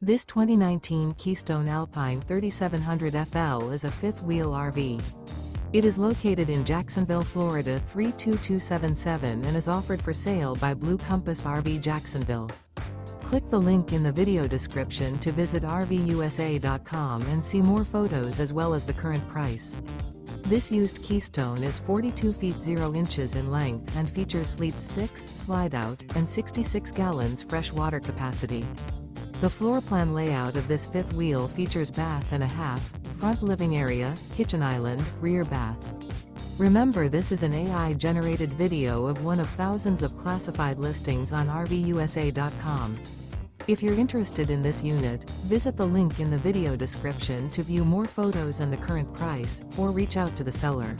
This 2019 Keystone Alpine 3700 FL is a fifth-wheel RV. It is located in Jacksonville, Florida 32277 and is offered for sale by Blue Compass RV Jacksonville. Click the link in the video description to visit RVUSA.com and see more photos as well as the current price. This used Keystone is 42 feet 0 inches in length and features sleep 6, slide-out, and 66 gallons fresh water capacity. The floor plan layout of this fifth wheel features bath and a half, front living area, kitchen island, rear bath. Remember, this is an AI-generated video of one of thousands of classified listings on RVUSA.com. If you're interested in this unit, visit the link in the video description to view more photos and the current price, or reach out to the seller.